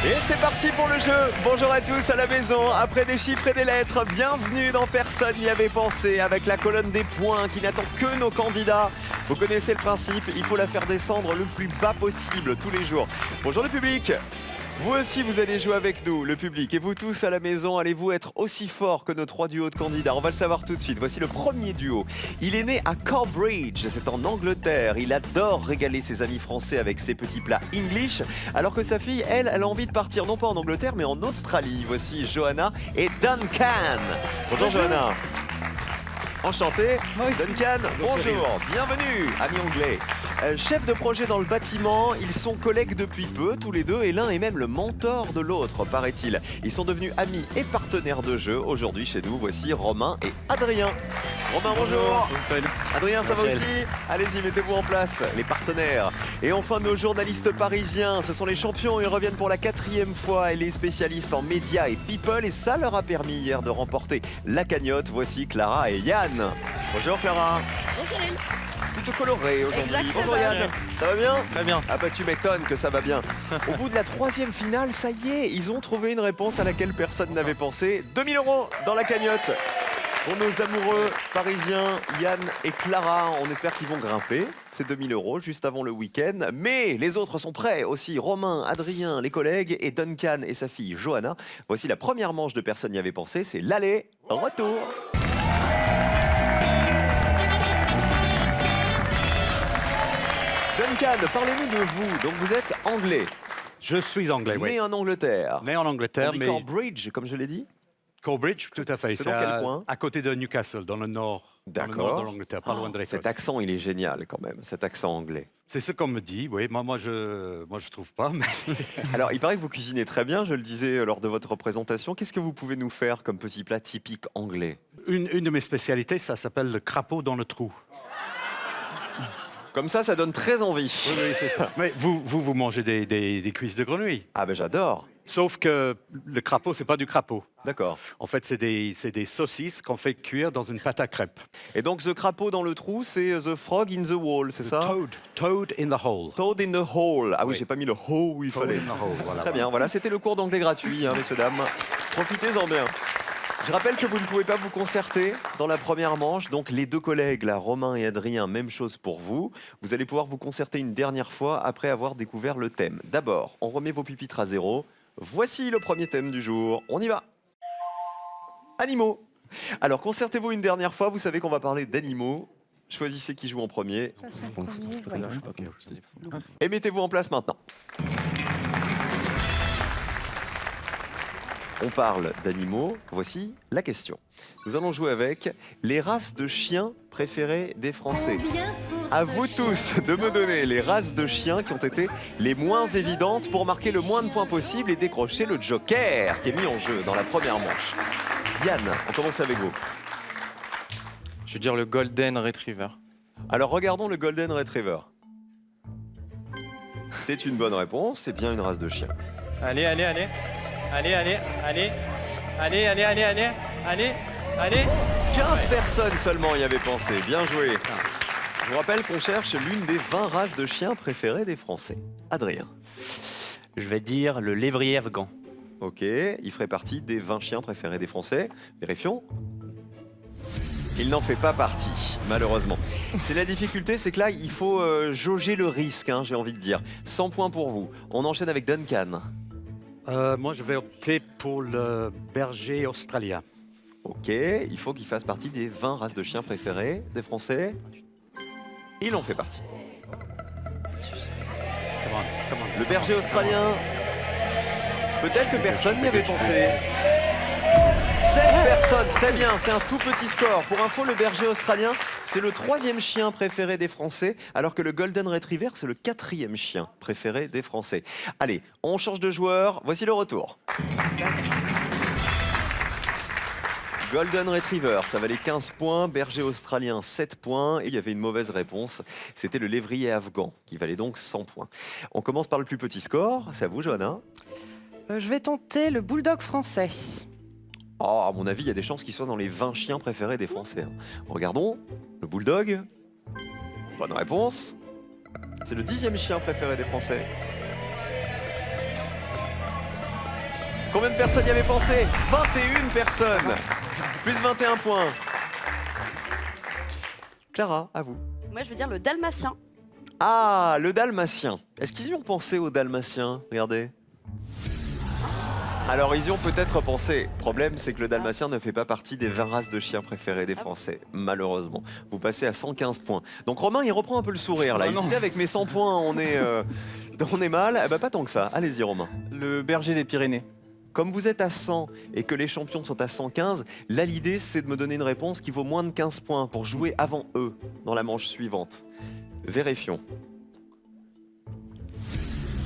Et c'est parti pour le jeu. Bonjour à tous à la maison. Après des chiffres et des lettres, bienvenue dans Personne n'y avait pensé avec la colonne des points qui n'attend que nos candidats. Vous connaissez le principe, il faut la faire descendre le plus bas possible tous les jours. Bonjour le public. Vous aussi, vous allez jouer avec nous, le public. Et vous tous à la maison, allez-vous être aussi forts que nos 3 duos de candidats? On va le savoir tout de suite. Voici le premier duo. Il est né à Cambridge, c'est en Angleterre. Il adore régaler ses amis français avec ses petits plats English. Alors que sa fille, elle a envie de partir non pas en Angleterre, mais en Australie. Voici Johanna et Duncan. Bonjour Johanna. Enchanté. Duncan, bonjour, bienvenue, ami anglais. Chef de projet dans le bâtiment, ils sont collègues depuis peu, tous les deux, et l'un est même le mentor de l'autre, paraît-il. Ils sont devenus amis et partenaires de jeu. Aujourd'hui, chez nous, voici Romain et Adrien. Romain, bonjour. Adrien, ça va aussi? Allez-y, mettez-vous en place, les partenaires. Et enfin, nos journalistes parisiens, ce sont les champions. Ils reviennent pour la 4e fois et les spécialistes en médias et people. Et ça leur a permis hier de remporter la cagnotte. Voici Clara et Yann. Bonjour Clara. Bonjour. Tout coloré aujourd'hui. Exactement. Bonjour Yann. Ça va bien? Très bien. Ah bah tu m'étonnes que ça va bien. Au bout de la 3e finale, ça y est, ils ont trouvé une réponse à laquelle personne n'avait pensé. 2000 € dans la cagnotte. Pour nos amoureux parisiens, Yann et Clara, on espère qu'ils vont grimper ces 2000 € juste avant le week-end. Mais les autres sont prêts aussi. Romain, Adrien, les collègues et Duncan et sa fille Johanna. Voici la première manche de Personne n'y avait pensé, c'est l'aller-retour. Duncan, parlez-nous de vous. Donc vous êtes anglais. Je suis anglais, oui. Né en Angleterre. Né en Angleterre, On dit mais Cambridge, comme je l'ai dit. Cambridge, tout à fait. C'est dans quel coin? À côté de Newcastle, dans le nord. Dans le nord de l'Angleterre, pas loin de l'Écosse. Cet accent, il est génial quand même, cet accent anglais. C'est ce qu'on me dit, oui. Moi, je trouve pas. Mais... Alors, il paraît que vous cuisinez très bien, je le disais lors de votre présentation. Qu'est-ce que vous pouvez nous faire comme petit plat typique anglais? Une de mes spécialités, ça s'appelle le crapaud dans le trou. Comme ça donne très envie. Oui, c'est ça. Mais vous mangez des cuisses de grenouille. Ah ben j'adore. Sauf que le crapaud, c'est pas du crapaud. D'accord. En fait, c'est des saucisses qu'on fait cuire dans une pâte à crêpes. Et donc, the crapaud dans le trou, c'est the frog in the wall, c'est ça? Toad in the hole. Toad in the hole. Ah oui, Oui. j'ai pas mis le hole où il Toad fallait. in the hole, voilà. Très bien, voilà, c'était le cours d'anglais gratuit, hein, messieurs, dames. Profitez-en bien. Je rappelle que vous ne pouvez pas vous concerter dans la première manche. Donc les deux collègues, là, Romain et Adrien, même chose pour vous. Vous allez pouvoir vous concerter une dernière fois après avoir découvert le thème. D'abord, on remet vos pupitres à zéro. Voici le premier thème du jour. On y va. Animaux. Alors concertez-vous une dernière fois. Vous savez qu'on va parler d'animaux. Choisissez qui joue en premier. Et mettez-vous en place maintenant. On parle d'animaux, voici la question. Nous allons jouer avec les races de chiens préférées des Français. À vous tous de me donner les races de chiens qui ont été les moins évidentes pour marquer le moins de points possible et décrocher le joker qui est mis en jeu dans la première manche. Yann, on commence avec vous. Je veux dire le Golden Retriever. Alors regardons le Golden Retriever. C'est une bonne réponse, c'est bien une race de chien. Allez. Allez. 15 personnes seulement y avaient pensé, bien joué. Je vous rappelle qu'on cherche l'une des 20 races de chiens préférées des Français. Adrien. Je vais dire le lévrier afghan. Ok, il ferait partie des 20 chiens préférés des Français. Vérifions. Il n'en fait pas partie, malheureusement. C'est la difficulté, c'est que là, il faut jauger le risque, hein, j'ai envie de dire. 100 points pour vous. On enchaîne avec Duncan. Moi, je vais opter pour le berger australien. Ok, il faut qu'il fasse partie des 20 races de chiens préférées des Français. Il en fait partie. Comment Le berger australien. Peut-être que personne n'y avait pensé. 7 personnes, très bien, c'est un tout petit score. Pour info, le berger australien, c'est le 3e chien préféré des Français, alors que le Golden Retriever, c'est le 4e chien préféré des Français. Allez, on change de joueur, voici le retour. Golden Retriever, ça valait 15 points, berger australien 7 points, et il y avait une mauvaise réponse, c'était le lévrier afghan, qui valait donc 100 points. On commence par le plus petit score, c'est à vous Johanna. Je vais tenter le bulldog français. Oh, à mon avis, il y a des chances qu'il soit dans les 20 chiens préférés des Français. Regardons, le bulldog. Bonne réponse. C'est le 10e chien préféré des Français. Combien de personnes y avaient pensé? 21 personnes. Plus 21 points. Clara, à vous. Moi, je veux dire le dalmatien. Ah, le dalmatien. Est-ce qu'ils y ont pensé au dalmatien? Regardez. Alors, ils y ont peut-être pensé. Le problème, c'est que le dalmatien ne fait pas partie des 20 races de chiens préférées des Français, malheureusement. Vous passez à 115 points. Donc, Romain, il reprend un peu le sourire, là. Il se disait, avec mes 100 points, on est mal. Eh ben, pas tant que ça. Allez-y, Romain. Le berger des Pyrénées. Comme vous êtes à 100 et que les champions sont à 115, là, l'idée, c'est de me donner une réponse qui vaut moins de 15 points pour jouer avant eux dans la manche suivante. Vérifions.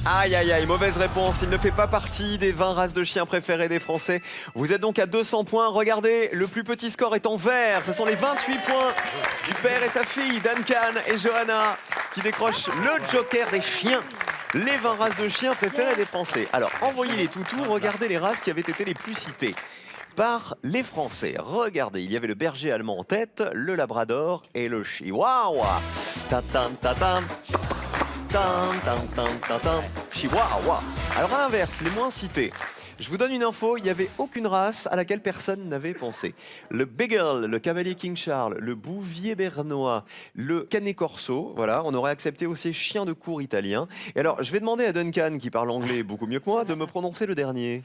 Aïe aïe aïe, mauvaise réponse, il ne fait pas partie des 20 races de chiens préférées des Français. Vous êtes donc à 200 points, regardez, le plus petit score est en vert. Ce sont les 28 points du père et sa fille, Duncan et Johanna, qui décrochent le joker des chiens. Les 20 races de chiens préférées des Français. Alors, envoyez les toutous, regardez les races qui avaient été les plus citées par les Français. Regardez, il y avait le berger allemand en tête, le labrador et le chihuahua. Ta-tan, ta-tan. Chihuahua. Alors à l'inverse, les moins cités. Je vous donne une info, il n'y avait aucune race à laquelle personne n'avait pensé. Le Beagle, le Cavalier King Charles, le Bouvier Bernois, le Canet Corso, voilà, on aurait accepté aussi chien de cour italien. Et alors, je vais demander à Duncan, qui parle anglais beaucoup mieux que moi, de me prononcer le dernier.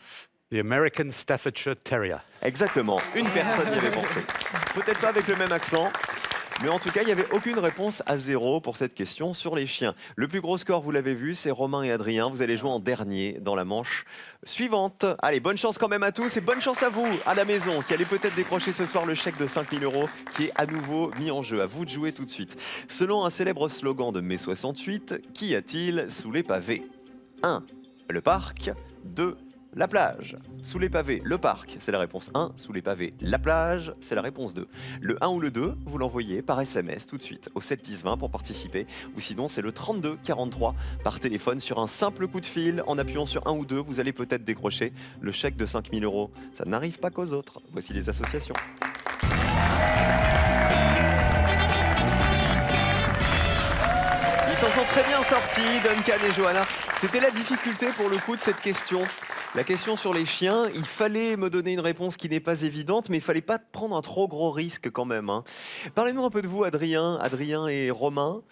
The American Staffordshire Terrier. Exactement, une personne y avait pensé. Peut-être pas avec le même accent. Mais en tout cas, il n'y avait aucune réponse à 0 pour cette question sur les chiens. Le plus gros score, vous l'avez vu, c'est Romain et Adrien. Vous allez jouer en dernier dans la manche suivante. Allez, bonne chance quand même à tous et bonne chance à vous à la maison qui allez peut-être décrocher ce soir le chèque de 5 000 € qui est à nouveau mis en jeu. À vous de jouer tout de suite. Selon un célèbre slogan de mai 68, qu'y a-t-il sous les pavés? 1. Le parc. 2. La plage. Sous les pavés, le parc, c'est la réponse 1. Sous les pavés, la plage, c'est la réponse 2. Le 1 ou le 2, vous l'envoyez par SMS tout de suite au 7 10 20 pour participer. Ou sinon, c'est le 32 43 par téléphone sur un simple coup de fil. En appuyant sur 1 ou 2, vous allez peut-être décrocher le chèque de 5 000 €. Ça n'arrive pas qu'aux autres. Voici les associations. Ils s'en sont très bien sortis, Duncan et Johanna. C'était la difficulté pour le coup de cette question. La question sur les chiens, il fallait me donner une réponse qui n'est pas évidente, mais il fallait pas prendre un trop gros risque quand même. Hein. Parlez-nous un peu de vous, Adrien et Romain.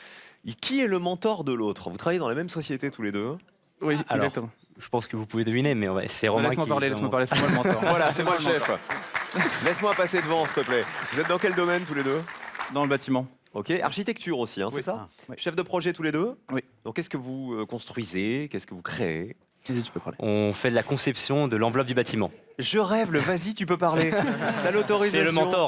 Qui est le mentor de l'autre? Vous travaillez dans la même société tous les deux? Oui, Alors, exactement. Je pense que vous pouvez deviner, mais c'est Romain Laisse-moi qui... parler, c'est moi le mentor. Voilà, c'est moi le chef. Laisse-moi passer devant, s'il te plaît. Vous êtes dans quel domaine tous les deux? Dans le bâtiment. Ok, architecture aussi, hein, c'est ça? Oui. Chef de projet tous les deux? Oui. Donc qu'est-ce que vous construisez? Qu'est-ce que vous créez? Vas-y, tu peux parler. On fait de la conception de l'enveloppe du bâtiment. Je rêve, vas-y, tu peux parler. T'as l'autorisation.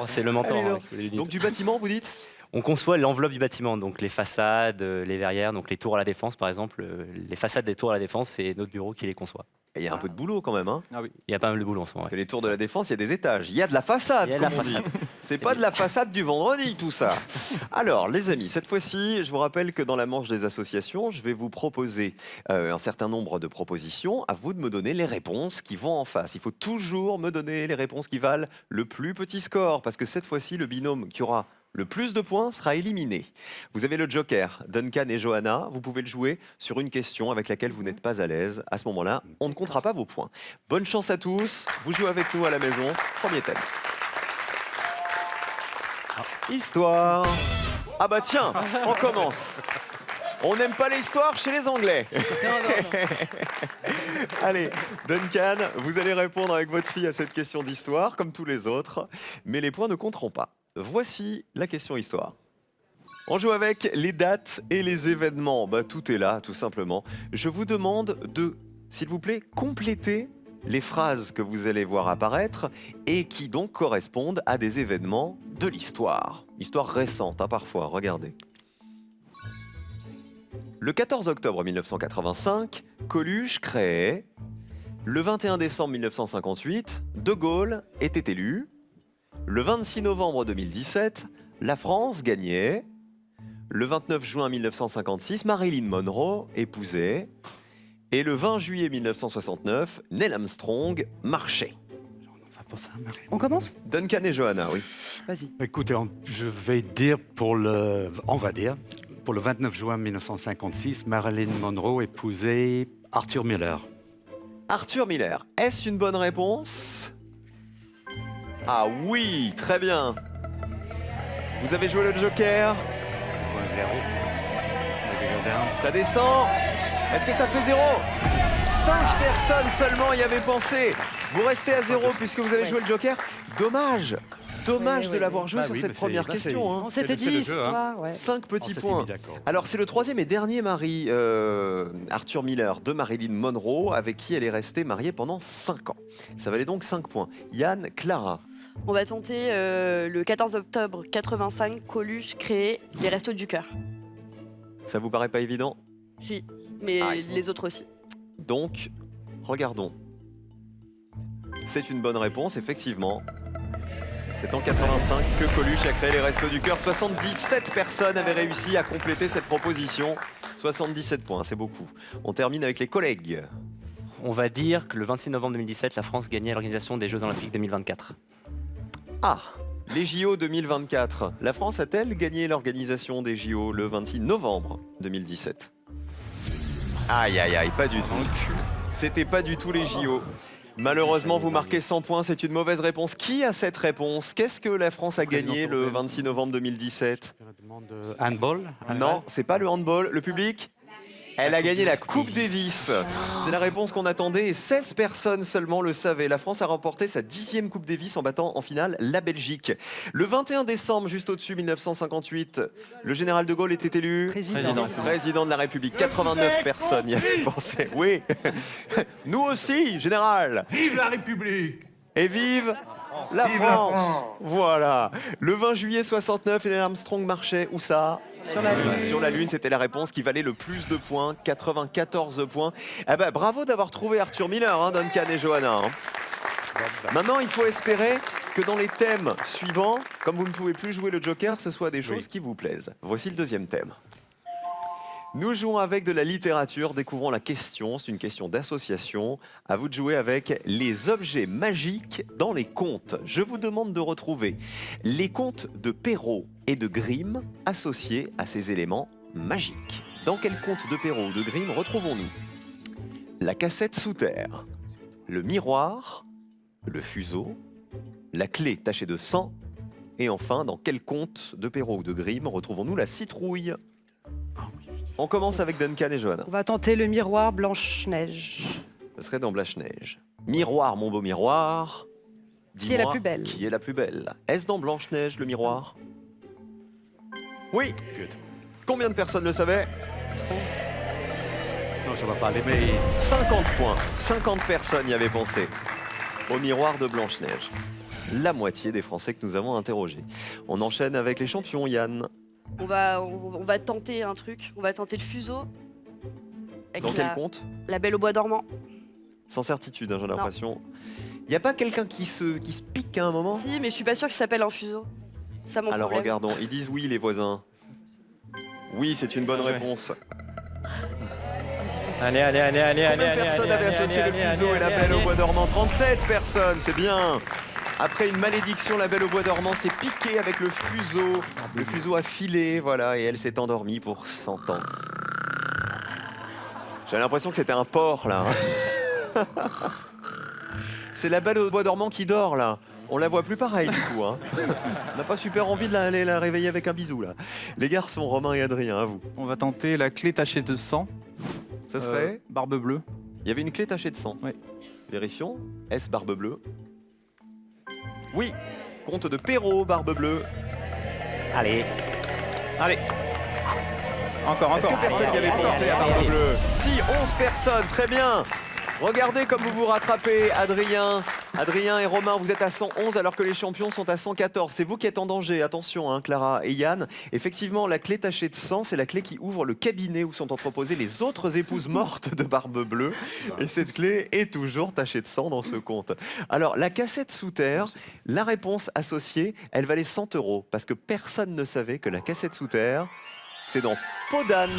C'est le mentor. Allez, hein, je vous le dis. donc du bâtiment, vous dites? On conçoit l'enveloppe du bâtiment, donc les façades, les verrières, donc les tours à la défense par exemple. Les façades des tours à la défense, c'est notre bureau qui les conçoit. Il y a un peu de boulot quand même, hein? Ah oui. Il y a pas mal de boulot en ce moment. Parce que les tours de la Défense, il y a des étages. Il y a de la façade, Il y a de la comme on dit. façade. C'est pas de la façade du vendredi, tout ça. Alors, les amis, cette fois-ci, je vous rappelle que dans la manche des associations, je vais vous proposer un certain nombre de propositions. À vous de me donner les réponses qui vont en face. Il faut toujours me donner les réponses qui valent le plus petit score, parce que cette fois-ci, le binôme qui aura le plus de points sera éliminé. Vous avez le joker, Duncan et Johanna. Vous pouvez le jouer sur une question avec laquelle vous n'êtes pas à l'aise. À ce moment-là, on ne comptera pas vos points. Bonne chance à tous. Vous jouez avec nous à la maison. Premier thème. Histoire. Ah bah tiens, on commence. On n'aime pas l'histoire chez les Anglais. Allez, Duncan, vous allez répondre avec votre fille à cette question d'histoire, comme tous les autres. Mais les points ne compteront pas. Voici la question histoire. On joue avec les dates et les événements. Bah, tout est là, tout simplement. Je vous demande de, s'il vous plaît, compléter les phrases que vous allez voir apparaître et qui donc correspondent à des événements de l'histoire. Histoire récente, hein, parfois, regardez. Le 14 octobre 1985, Coluche créait. Le 21 décembre 1958, De Gaulle était élu. Le 26 novembre 2017, la France gagnait. Le 29 juin 1956, Marilyn Monroe épousait. Et le 20 juillet 1969, Neil Armstrong marchait. On commence? Duncan et Johanna, oui. Vas-y. Écoutez, je vais dire on va dire, pour le 29 juin 1956, Marilyn Monroe épousait Arthur Miller. Arthur Miller, est-ce une bonne réponse? Ah oui, très bien. Vous avez joué le joker. Il faut un 0. Ça descend. Est-ce que ça fait 0? 5 personnes seulement y avaient pensé. Vous restez à 0 puisque vous avez joué le joker. Dommage. Dommage de l'avoir joué sur cette première question. Hein. On s'était dit histoire. Ouais. 5 petits points. Alors c'est le troisième et dernier mari, Arthur Miller, de Marilyn Monroe, avec qui elle est restée mariée pendant 5 ans. Ça valait donc 5 points. Yann, Clara. On va tenter le 14 octobre 85, Coluche crée les Restos du Cœur. Ça vous paraît pas évident? Si, mais les autres aussi. Donc, regardons. C'est une bonne réponse, effectivement. C'est en 85 que Coluche a créé les Restos du Cœur. 77 personnes avaient réussi à compléter cette proposition. 77 points, c'est beaucoup. On termine avec les collègues. On va dire que le 26 novembre 2017, la France gagnait l'organisation des Jeux Olympiques 2024. Ah, les JO 2024. La France a-t-elle gagné l'organisation des JO le 26 novembre 2017? Aïe, aïe, aïe, pas du tout. C'était pas du tout les JO. Malheureusement, vous marquez 100 points, c'est une mauvaise réponse. Qui a cette réponse? Qu'est-ce que la France a gagné le 26 novembre 2017? Handball? Non, c'est pas le handball. Le public? Elle a gagné la Coupe Davis. C'est la réponse qu'on attendait et 16 personnes seulement le savaient. La France a remporté sa 10e Coupe Davis en battant en finale la Belgique. Le 21 décembre, juste au-dessus, 1958, le général de Gaulle était élu président de la République. 89 personnes y avaient pensé. Oui, nous aussi, général. Vive la République! Et vive la France. Voilà. Le 20 juillet 69, Neil Armstrong marchait où ça? Sur la Lune, c'était la réponse qui valait le plus de points, 94 points. Eh ben, bravo d'avoir trouvé Arthur Miller, hein, Duncan et Johanna. Hein. Maintenant, il faut espérer que dans les thèmes suivants, comme vous ne pouvez plus jouer le Joker, ce soit des choses qui vous plaisent. Voici le deuxième thème. Nous jouons avec de la littérature, découvrons la question, c'est une question d'association. À vous de jouer avec les objets magiques dans les contes. Je vous demande de retrouver les contes de Perrault et de Grimm associés à ces éléments magiques. Dans quel conte de Perrault ou de Grimm retrouvons-nous la cassette sous terre, le miroir, le fuseau, la clé tachée de sang et enfin, dans quel conte de Perrault ou de Grimm retrouvons-nous la citrouille? On commence avec Duncan et Johanna. On va tenter le miroir Blanche-Neige. Ce serait dans Blanche-Neige. Miroir, mon beau miroir. Qui est la plus belle? Qui est la plus belle? Est-ce dans Blanche-Neige, le miroir? Oui. Combien de personnes le savaient? Non, ça va pas aller, mais... 50 points. 50 personnes y avaient pensé. Au miroir de Blanche-Neige. La moitié des Français que nous avons interrogés. On enchaîne avec les champions, Yann. On va tenter un truc. On va tenter le fuseau. Avec Dans quel conte? La Belle au bois dormant. Sans certitude, hein, j'ai l'impression. Il n'y a pas quelqu'un qui se pique à un moment? Si, mais je suis pas sûre que ça s'appelle un fuseau. Ça mon Alors problème. regardons, ils disent oui les voisins. Oui, c'est une bonne réponse. Allez. Combien de personnes avaient associé le fuseau et la Belle au bois dormant? 37 personnes, c'est bien. Après une malédiction, la Belle au bois dormant s'est piquée avec le fuseau a filé, voilà, et elle s'est endormie pour 100 ans. J'ai l'impression que c'était un porc, là. C'est la Belle au bois dormant qui dort, là. On la voit plus pareil, du coup. Hein. On n'a pas super envie d'aller la réveiller avec un bisou, là. Les garçons, Romain et Adrien, à vous. On va tenter la clé tachée de sang. Ce serait Barbe bleue. Il y avait une clé tachée de sang. Oui. Vérifions. Est-ce Barbe bleue? Oui. Conte de Perrault, Barbe bleue. Allez. Encore. Est-ce que personne n'y avait pensé à Barbe bleue? Si, 11 personnes, très bien. Regardez comme vous vous rattrapez, Adrien et Romain, vous êtes à 111 alors que les champions sont à 114. C'est vous qui êtes en danger, attention, hein, Clara et Yann. Effectivement, la clé tachée de sang, c'est la clé qui ouvre le cabinet où sont entreposées les autres épouses mortes de Barbe bleue. Et cette clé est toujours tachée de sang dans ce conte. Alors, la cassette sous terre, la réponse associée, elle valait 100 € parce que personne ne savait que la cassette sous terre, c'est dans Peau d'âne.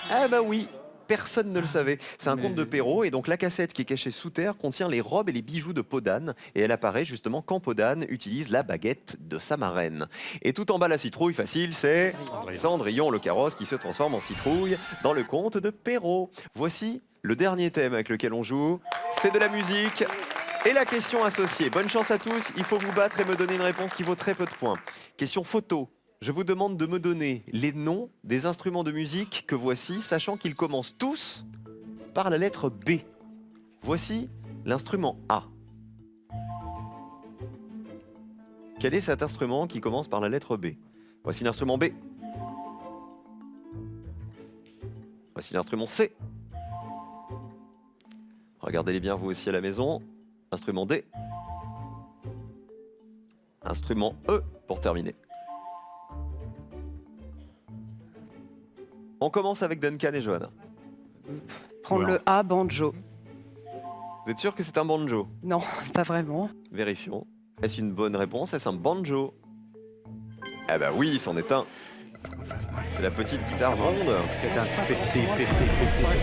Ah bah oui. Personne ne le savait. C'est un conte de Perrault et donc la cassette qui est cachée sous terre contient les robes et les bijoux de Peau d'âne et elle apparaît justement quand Peau d'âne utilise la baguette de sa marraine. Et tout en bas la citrouille, facile, c'est Cendrillon le carrosse qui se transforme en citrouille dans le conte de Perrault. Voici le dernier thème avec lequel on joue. c'est de la musique. Et la question associée. Bonne chance à tous, il faut vous battre et me donner une réponse qui vaut très peu de points. Question photo. Je vous demande de me donner les noms des instruments de musique que voici, sachant qu'ils commencent tous par la lettre B. Voici l'instrument A. Quel est cet instrument qui commence par la lettre B? Voici l'instrument B. Voici l'instrument C. Regardez-les bien vous aussi à la maison. Instrument D. Instrument E pour terminer. On commence avec Duncan et Johanna. Prends le A, banjo. Vous êtes sûr que c'est un banjo? Non, pas vraiment. Vérifions. Est-ce une bonne réponse? Est-ce un banjo? Eh ben oui, c'en est un. C'est la petite guitare ronde.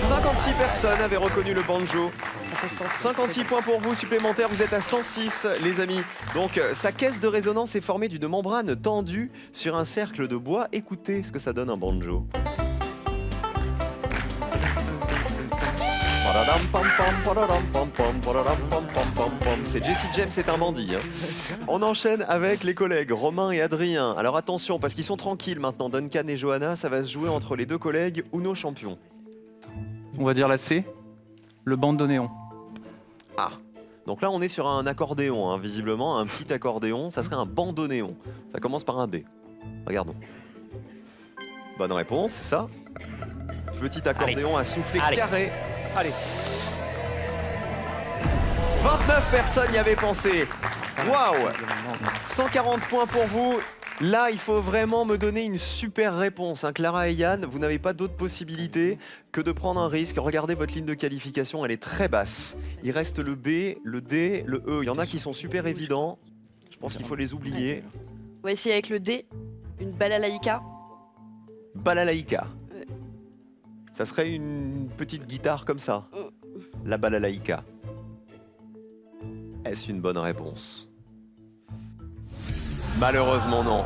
56 personnes avaient reconnu le banjo. Ça fait 56 points pour vous supplémentaires, vous êtes à 106 les amis. Donc sa caisse de résonance est formée d'une membrane tendue sur un cercle de bois. Écoutez ce que ça donne un banjo. C'est Jesse James, c'est un bandit. On enchaîne avec les collègues Romain et Adrien. Alors attention, parce qu'ils sont tranquilles maintenant, Duncan et Johanna, ça va se jouer entre les deux collègues ou nos champions. On va dire la C. Le bandoneon. Ah, donc là on est sur un accordéon, hein, visiblement, un petit accordéon, ça serait un bandoneon. Ça commence par un B. Regardons. Bonne réponse, c'est ça. Petit accordéon à souffler carré. Allez. 29 personnes y avaient pensé. Waouh! 140 points pour vous. Là, il faut vraiment me donner une super réponse. Hein. Clara et Yann, vous n'avez pas d'autre possibilité que de prendre un risque. Regardez votre ligne de qualification, elle est très basse. Il reste le B, le D, le E. Il y en a qui sont super évidents. Je pense qu'il faut les oublier. On va essayer avec le D, une balalaïka. Balalaïka. Ça serait une petite guitare comme ça. La balalaïka. Est-ce une bonne réponse? Malheureusement non.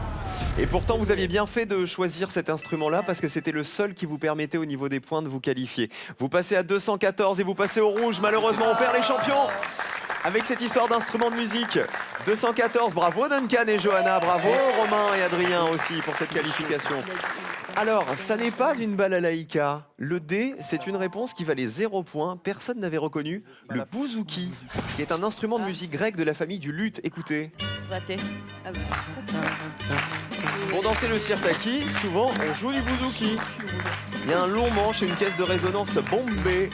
Et pourtant vous aviez bien fait de choisir cet instrument-là parce que c'était le seul qui vous permettait au niveau des points de vous qualifier. Vous passez à 214 et vous passez au rouge. Malheureusement on perd les champions avec cette histoire d'instrument de musique. 214, bravo Duncan et Johanna, bravo Romain et Adrien aussi pour cette qualification. Alors, ça n'est pas une balalaïka. Le D, c'est une réponse qui valait 0 points. Personne n'avait reconnu le bouzouki, qui est un instrument de musique grec de la famille du luth. Écoutez. Raté. Ah bon. Pour danser le sirtaki, souvent on joue du bouzouki. Il y a un long manche et une caisse de résonance bombée.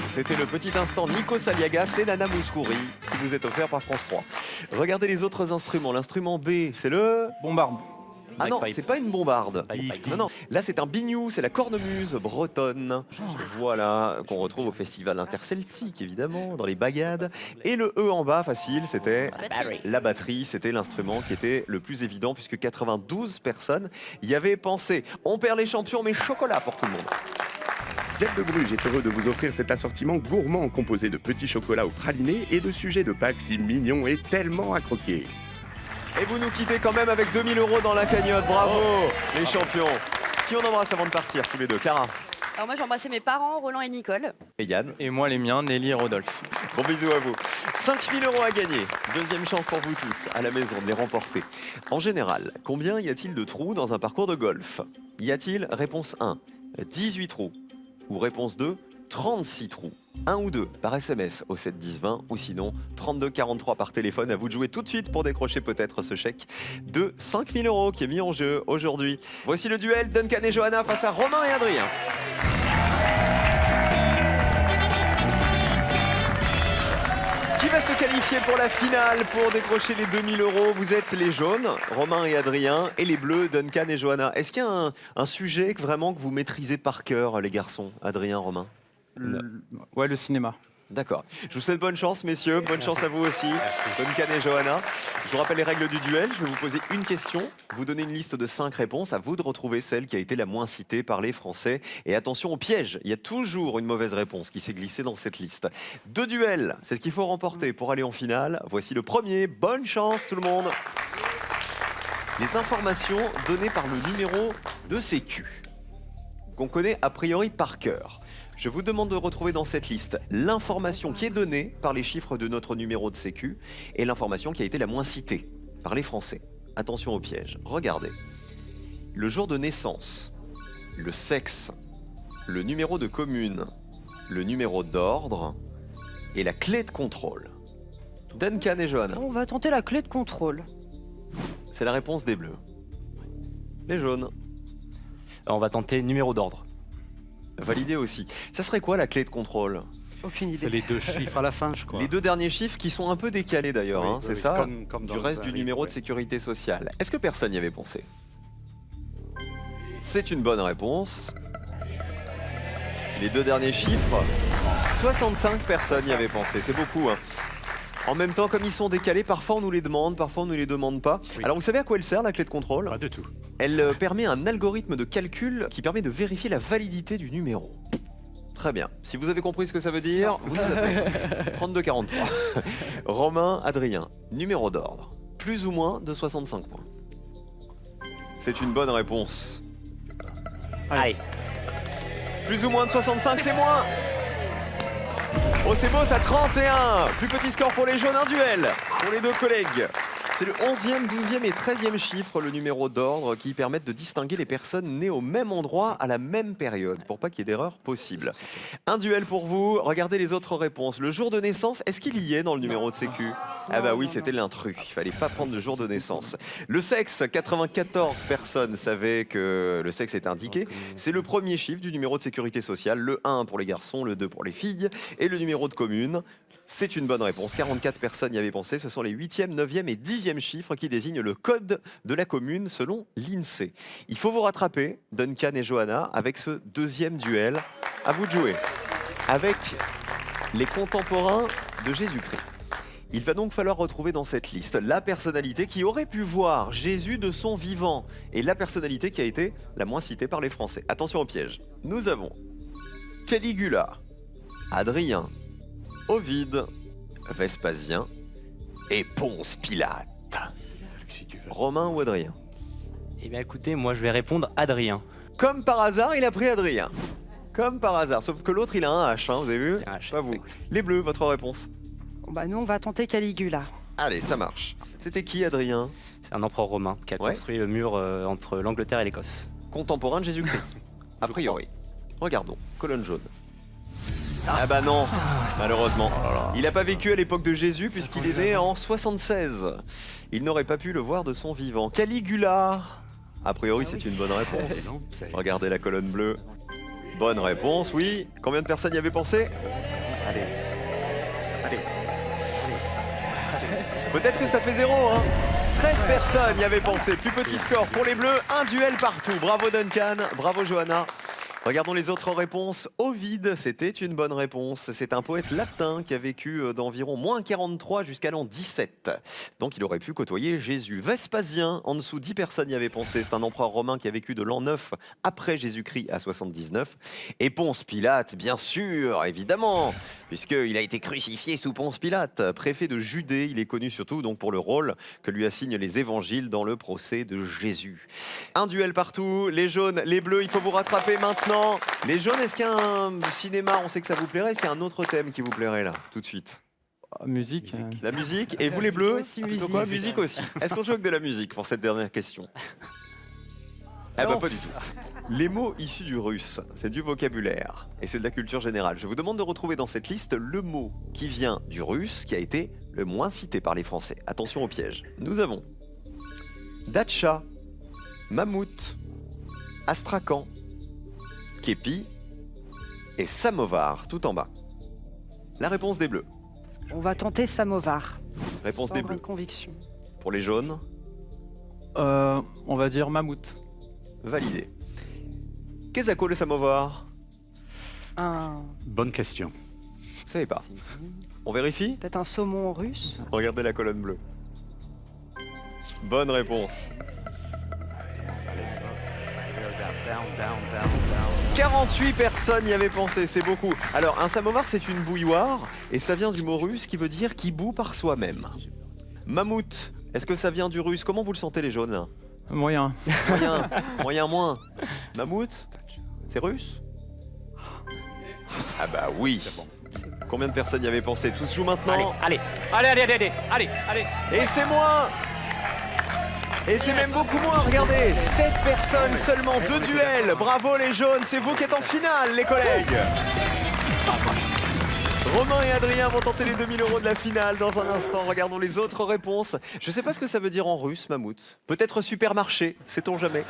C'était le petit instant Nikos Aliagas et Nana Mouskouri qui vous est offert par France 3. Regardez les autres instruments. L'instrument B, c'est le... Bombarde. Ah non, Bagpipe. c'est pas une bombarde. Bagpipe. Non, non, là c'est un biniou, c'est la cornemuse bretonne. Voilà, qu'on retrouve au festival interceltique évidemment, dans les bagades. Et le E en bas, facile, c'était la batterie, c'était l'instrument qui était le plus évident puisque 92 personnes y avaient pensé. On perd les champions, mais chocolat pour tout le monde. Jeff de Bruges est heureux de vous offrir cet assortiment gourmand composé de petits chocolats au praliné et de sujets de Pâques si mignons et tellement à croquer. Et vous nous quittez quand même avec 2000 € dans la cagnotte. Bravo, les champions. Qui on embrasse avant de partir, tous les deux? Clara Alors moi j'ai embrassé mes parents, Roland et Nicole. et Yann. Et moi, les miens, Nelly et Rodolphe. Bon bisous à vous. 5000 € à gagner. Deuxième chance pour vous tous à la maison de les remporter. En général, combien y a-t-il de trous dans un parcours de golf? Y a-t-il, réponse 1, 18 trous? Ou réponse 2, 36 trous? 1 ou 2 par SMS au 7 10 20 ou sinon 32 43 par téléphone. À vous de jouer tout de suite pour décrocher peut-être ce chèque de 5000 € qui est mis en jeu aujourd'hui. Voici le duel Duncan et Johanna face à Romain et Adrien. Qui va se qualifier pour la finale pour décrocher les 2000 €? Vous êtes les jaunes, Romain et Adrien, et les bleus, Duncan et Johanna. Est-ce qu'il y a un sujet que vraiment que vous maîtrisez par cœur, les garçons? Adrien, Romain? Ouais, le cinéma. D'accord. Je vous souhaite bonne chance, messieurs. Bonne chance à vous aussi, Duncan et Johanna. Je vous rappelle les règles du duel. Je vais vous poser une question, vous donner une liste de 5 réponses. À vous de retrouver celle qui a été la moins citée par les Français. Et attention au piège, il y a toujours une mauvaise réponse qui s'est glissée dans cette liste. 2 duels, c'est ce qu'il faut remporter pour aller en finale. Voici le premier. Bonne chance, tout le monde. Les informations données par le numéro de sécu. qu'on connaît a priori par cœur. Je vous demande de retrouver dans cette liste l'information qui est donnée par les chiffres de notre numéro de sécu et l'information qui a été la moins citée par les Français. Attention au piège. Regardez. Le jour de naissance, le sexe, le numéro de commune, le numéro d'ordre et la clé de contrôle. Duncan et Johanna, On va tenter la clé de contrôle. c'est la réponse des bleus. Les jaunes, On va tenter numéro d'ordre. validé aussi. Ça serait quoi la clé de contrôle? Aucune C'est idée. les 2 chiffres à la fin, je crois. Les 2 derniers chiffres qui sont un peu décalés d'ailleurs, Oui, hein, oui, c'est oui, ça comme du dans reste un du livre, numéro de ouais. sécurité sociale. Est-ce que personne n'y avait pensé? C'est une bonne réponse. Les 2 derniers chiffres, 65 personnes y avaient pensé, c'est beaucoup. Hein. En même temps, comme ils sont décalés, parfois on nous les demande, parfois on nous les demande pas. Oui. Alors vous savez à quoi elle sert la clé de contrôle? Pas du tout. Elle permet un algorithme de calcul qui permet de vérifier la validité du numéro. Très bien. Si vous avez compris ce que ça veut dire, vous nous appelez. 3243. Romain, Adrien, numéro d'ordre. Plus ou moins de 65 points. C'est une bonne réponse. Allez. Plus ou moins de 65, c'est moins. Oh, c'est beau, ça 31. Plus petit score pour les jaunes, un duel pour les 2 collègues. C'est le 11e, 12e et 13e chiffre, le numéro d'ordre, qui permettent de distinguer les personnes nées au même endroit à la même période, pour pas qu'il y ait d'erreur possible. Un duel pour vous. Regardez les autres réponses. Le jour de naissance, est-ce qu'il y est dans le numéro de sécu? Ah bah oui, c'était l'intrus. Il fallait pas prendre le jour de naissance. Le sexe, 94 personnes savaient que le sexe est indiqué. C'est le premier chiffre du numéro de sécurité sociale. Le 1 pour les garçons, le 2 pour les filles. Et le numéro de commune, c'est une bonne réponse. 44 personnes y avaient pensé. Ce sont les 8e, 9e et 10e chiffres qui désignent le code de la commune selon l'INSEE. Il faut vous rattraper, Duncan et Johanna, avec ce 2e duel. À vous de jouer. Avec les contemporains de Jésus-Christ. Il va donc falloir retrouver dans cette liste la personnalité qui aurait pu voir Jésus de son vivant et la personnalité qui a été la moins citée par les Français. Attention au piège. Nous avons Caligula, Adrien, Ovide, Vespasien et Ponce Pilate. Romain ou Adrien? Eh bien écoutez, moi je vais répondre Adrien. Comme par hasard, il a pris Adrien. Comme par hasard, sauf que l'autre il a un H, hein, vous avez vu? Un H, Pas vous. exact. Les bleus, votre réponse? Bah nous, on va tenter Caligula. Allez, ça marche. C'était qui, Adrien? C'est un empereur romain qui a Ouais. construit le mur entre l'Angleterre et l'Écosse. Contemporain de Jésus-Christ. A priori. Regardons, colonne jaune. Ah bah non, malheureusement. Il n'a pas vécu à l'époque de Jésus puisqu'il est né en 76. Il n'aurait pas pu le voir de son vivant. Caligula. A priori, c'est une bonne réponse. Non, c'est- Regardez la colonne bleue. Bonne réponse, oui. Combien de personnes y avaient pensé? Allez. Allez. Peut-être que ça fait 0, hein. 13 personnes y avaient pensé. Plus petit score pour les bleus, un duel partout. Bravo Duncan, bravo Johanna. Regardons les autres réponses. Ovide, c'était une bonne réponse. C'est un poète latin qui a vécu d'environ moins 43 jusqu'à l'an 17. Donc il aurait pu côtoyer Jésus. Vespasien, en dessous 10 personnes y avaient pensé. C'est un empereur romain qui a vécu de l'an 9 après Jésus-Christ à 79. Et Ponce Pilate, bien sûr, évidemment, puisqu'il a été crucifié sous Ponce Pilate, préfet de Judée. Il est connu surtout donc pour le rôle que lui assignent les évangiles dans le procès de Jésus. Un duel partout, les jaunes, les bleus, il faut vous rattraper maintenant. Les jaunes, est-ce qu'il y a un cinéma, on sait que ça vous plairait, est-ce qu'il y a un autre thème qui vous plairait là, tout de suite? Musique. La musique, et vous les bleus? aussi Plutôt musique. quoi? Musique aussi. Est-ce qu'on joue avec de la musique pour cette dernière question? Ah bah Non. pas du tout. Les mots issus du russe, c'est du vocabulaire et c'est de la culture générale. Je vous demande de retrouver dans cette liste le mot qui vient du russe qui a été le moins cité par les Français. Attention au piège. Nous avons datcha, mammouth, astrakhan, képi et samovar tout en bas. La réponse des bleus. On va tenter Samovar. Réponse Sans des grande bleus. conviction. Pour les jaunes, On va dire mammouth. validé. Qu'est-ce que le samovar? Un... Bonne question. Vous savez pas. On vérifie? Peut-être un saumon russe. Regardez la colonne bleue. Bonne réponse. 48 personnes y avaient pensé, c'est beaucoup. Alors, un samovar, c'est une bouilloire, et ça vient du mot russe qui veut dire qui bout par soi-même. Mammouth, est-ce que ça vient du russe? Comment vous le sentez les jaunes là? Moyen. Moyen, moyen moins. Mammouth? C'est russe? Ah bah oui. Combien de personnes y avaient pensé? Tous jouent maintenant. Allez. Et c'est moins. Et c'est même beaucoup moins, regardez, 7 personnes seulement, 2 duels. Bravo les jaunes, c'est vous qui êtes en finale les collègues. Romain et Adrien vont tenter les 2000 € de la finale dans un instant. Regardons les autres réponses. Je sais pas ce que ça veut dire en russe, mammouth. Peut-être supermarché, sait-on jamais.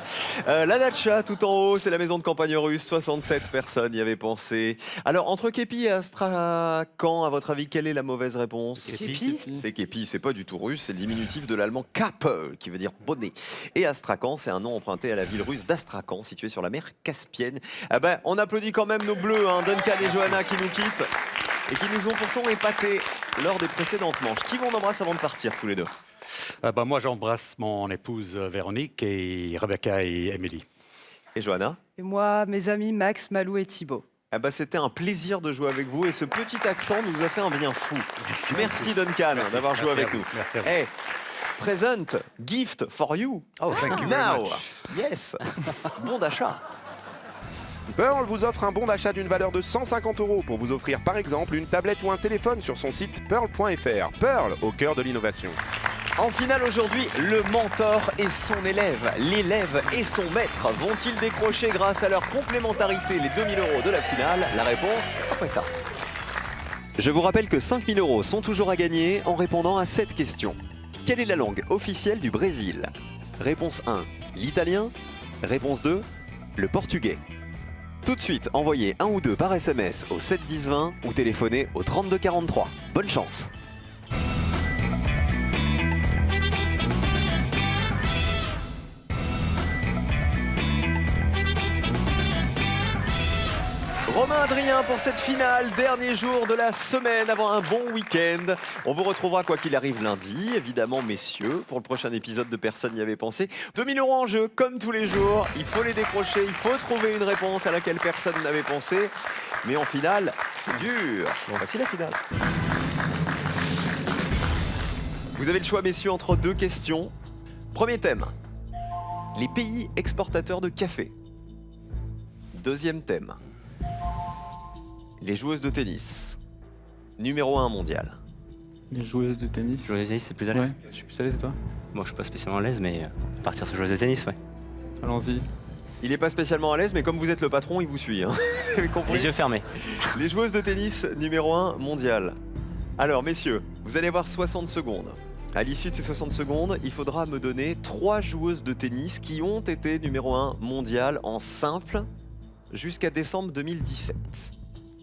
La Dacha, tout en haut, c'est la maison de campagne russe. 67 personnes y avaient pensé. Alors, entre Képi et Astrakhan, à votre avis, quelle est la mauvaise réponse? Képi. C'est Képi, c'est pas du tout russe, c'est le diminutif de l'allemand Kappe, qui veut dire bonnet. Et Astrakhan, c'est un nom emprunté à la ville russe d'Astrakhan, située sur la mer Caspienne. Ah ben, on applaudit quand même nos bleus, hein, Duncan et Johanna qui nous quittent. Et qui nous ont pourtant épatés lors des précédentes manches. Qui on embrasse avant de partir tous les deux? Moi, j'embrasse mon épouse Véronique et Rebecca et Émilie. Et Johanna? Et moi, mes amis Max, Malou et Thibaut. Ah bah, c'était un plaisir de jouer avec vous et ce petit accent nous a fait un bien fou. Merci Duncan d'avoir joué avec nous. Merci à vous. Hey, present, gift for you. Oh, thank you very Now. much. Yes. Bon d'achat. Pearl vous offre un bon d'achat d'une valeur de 150 € pour vous offrir par exemple une tablette ou un téléphone sur son site pearl.fr. Pearl, au cœur de l'innovation. En finale aujourd'hui, le mentor et son élève, l'élève et son maître vont-ils décrocher grâce à leur complémentarité les 2000 € de la finale? La réponse après ça. Je vous rappelle que 5000 € sont toujours à gagner en répondant à cette question. Quelle est la langue officielle du Brésil? Réponse 1, l'italien. Réponse 2, le portugais. Tout de suite, envoyez 1 ou 2 par SMS au 7 10 20 ou téléphonez au 32 43. Bonne chance. Romain, Adrien pour cette finale, dernier jour de la semaine avant un bon week-end. On vous retrouvera quoi qu'il arrive lundi, évidemment messieurs, pour le prochain épisode de Personne n'y avait pensé. 2000 € en jeu, comme tous les jours, il faut les décrocher, il faut trouver une réponse à laquelle personne n'avait pensé. Mais en finale, c'est dur. Bon, voici la finale. Vous avez le choix messieurs entre 2 questions. Premier thème, les pays exportateurs de café. Deuxième thème, les joueuses de tennis. Numéro 1 mondial. Les joueuses de tennis. Joueuse de tennis, c'est plus à l'aise. Ouais, je suis plus à l'aise, et toi? Moi, je suis pas spécialement à l'aise, mais partir sur joueuse de tennis, ouais. Allons-y. Il n'est pas spécialement à l'aise, mais comme vous êtes le patron, il vous suit. Hein. Vous avez compris? Les yeux fermés. Les joueuses de tennis, numéro 1 mondial. Alors, messieurs, vous allez avoir 60 secondes. À l'issue de ces 60 secondes, il faudra me donner 3 joueuses de tennis qui ont été numéro 1 mondial en simple jusqu'à décembre 2017.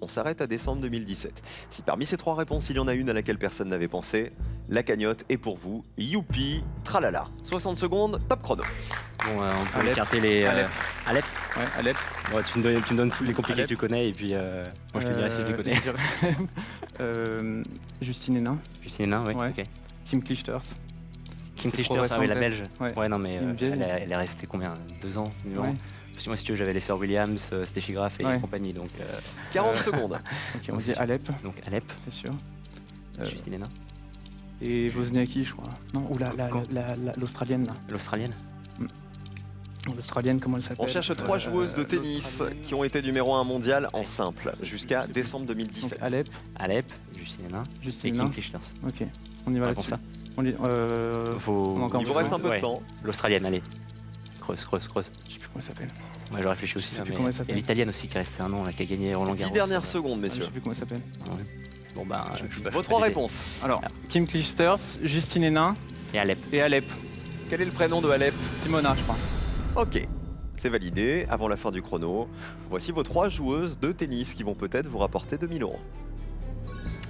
On s'arrête à décembre 2017. Si parmi ces 3 réponses, il y en a une à laquelle personne n'avait pensé, la cagnotte est pour vous. Youpi, tralala. 60 secondes, top chrono. Bon, on peut Alep. écarter les... Alep. Alep. Ouais, Alep. Ouais, tu me donnes tous les compliqués Alep. que tu connais, et puis moi je te dirai si je les connais. Justine Hénin, Justine Hénin, ouais, Ouais. ok. Kim Clijsters. Kim C'est Clijsters, trop ah oui, la récent, belge. peut-être. Ouais, non, mais Une vieille. elle est restée combien? 2 ans, numéro Ouais. 1. Parce que moi, si tu veux, j'avais les sœurs Williams, Steffi Graf et Ouais. compagnie, donc 40 secondes. Ok, on dit Alep, donc Alep, c'est sûr. Justine Hénin, Et Wozniacki, je crois. Non, ou l'Australienne, là. l'Australienne. L'Australienne, comment elle s'appelle? On cherche 3 joueuses de tennis l'Australienne. qui ont été numéro 1 mondial en simple jusqu'à décembre Donc 2017. Alep, Alep, Justine Hénin et Justine Kim Hénin. Clijsters. Ok, on y va Réponse là-dessus. ça. On dit, Faut... on a encore Il vous reste un peu Ouais. de temps. L'Australienne, allez. Creuse. je sais plus comment elle s'appelle. Moi, je réfléchis aussi. Je sais hein, plus mais- comment elle s'appelle. Et l'Italienne aussi, qui est restée un an, là, qui a gagné Roland 10 Garros. dernières euh, secondes, Je messieurs. sais plus comment elle s'appelle. ouais. Bon, ben, je peux pas Vos 3 t'aider. réponses. Alors, Ah. Kim Clijsters, Justine Hénin Et Alep. et Alep. Quel est le prénom de Alep? Simona, je crois. Ok, c'est validé. Avant la fin du chrono, voici vos 3 joueuses de tennis qui vont peut-être vous rapporter 2000 €.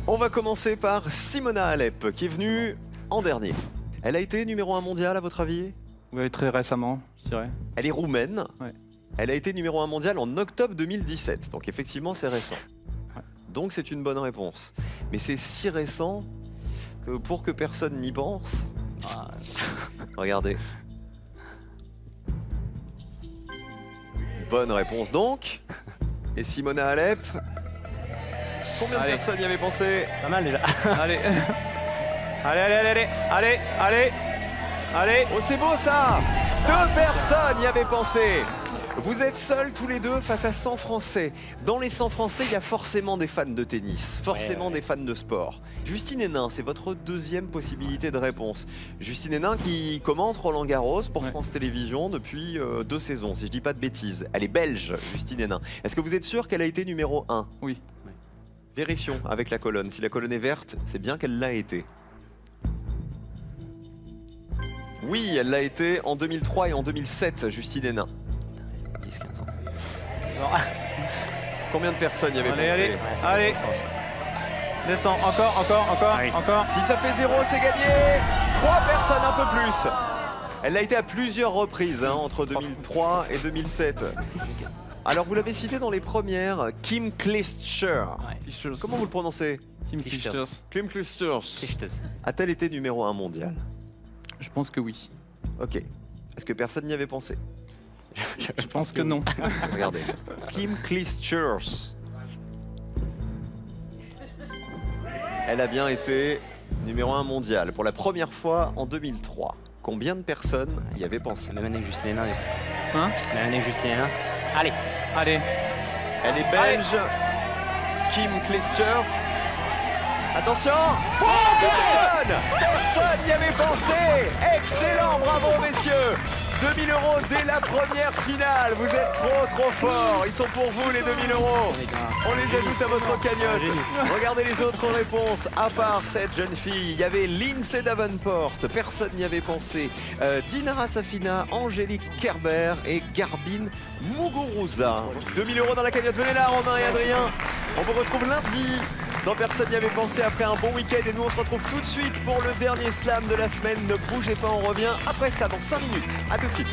On va commencer par Simona Alep, qui est venue en dernier. Elle a été numéro 1 mondial, à votre avis? Ouais, très récemment, je dirais. Elle est roumaine. Ouais. Elle a été numéro 1 mondial en octobre 2017. Donc effectivement, c'est récent. Ouais. Donc c'est une bonne réponse. Mais c'est si récent que pour que personne n'y pense... Ah, Regardez. Bonne réponse donc. Et Simona Alep. Combien de Allez. personnes y avaient pensé? pas mal déjà. Allez. Allez. Oh, c'est beau ça! 2 personnes y avaient pensé. Vous êtes seuls tous les deux face à 100 Français. Dans les 100 Français, il y a forcément des fans de tennis, forcément des fans de sport. Justine Hénin, c'est votre deuxième possibilité de réponse. Justine Hénin qui commente Roland-Garros pour France Télévisions depuis 2 saisons, si je dis pas de bêtises. Elle est belge, Justine Hénin. Est-ce que vous êtes sûr qu'elle a été numéro 1? Oui. Vérifions avec la colonne. Si la colonne est verte, c'est bien qu'elle l'a été. Oui, elle l'a été en 2003 et en 2007, Justine Hénin. 10-15 ans. Combien de personnes y avaient pensé? Allez. Ouais, c'est Allez. bon, je pense. Descends, encore. Si ça fait 0, c'est gagné. 3 personnes, un peu plus. Elle l'a été à plusieurs reprises, entre 2003 et 2007. Alors, vous l'avez cité dans les premières, Kim Clijsters. Comment vous le prononcez? Kim Clijsters. Clijsters. Kim Clijsters. Clijsters. A-t-elle été numéro 1 mondial? Je pense que oui. Ok. Est-ce que personne n'y avait pensé? Je pense que non. Regardez. Kim Clijsters. Elle a bien été numéro 1 mondial pour la première fois en 2003. Combien de personnes y avaient pensé? La même année que Justine Hénin. Hein? La même année que Justine Hénin. Allez. Allez. Elle est belge. Kim Clijsters. Attention! Oh, personne! Personne n'y avait pensé! Excellent, bravo messieurs! 2000 € dès la première finale. Vous êtes trop forts. Ils sont pour vous les 2000 €. On les ajoute à votre cagnotte. Regardez les autres réponses. À part cette jeune fille, il y avait Lindsay Davenport. Personne n'y avait pensé. Dinara Safina, Angélique Kerber et Garbine Muguruza. 2000 € dans la cagnotte. Venez là, Romain et Adrien. On vous retrouve lundi. Dans Personne n'y avait pensé après un bon week-end. Et nous, on se retrouve tout de suite pour le dernier slam de la semaine. Ne bougez pas, on revient après ça dans 5 minutes. A tout de suite.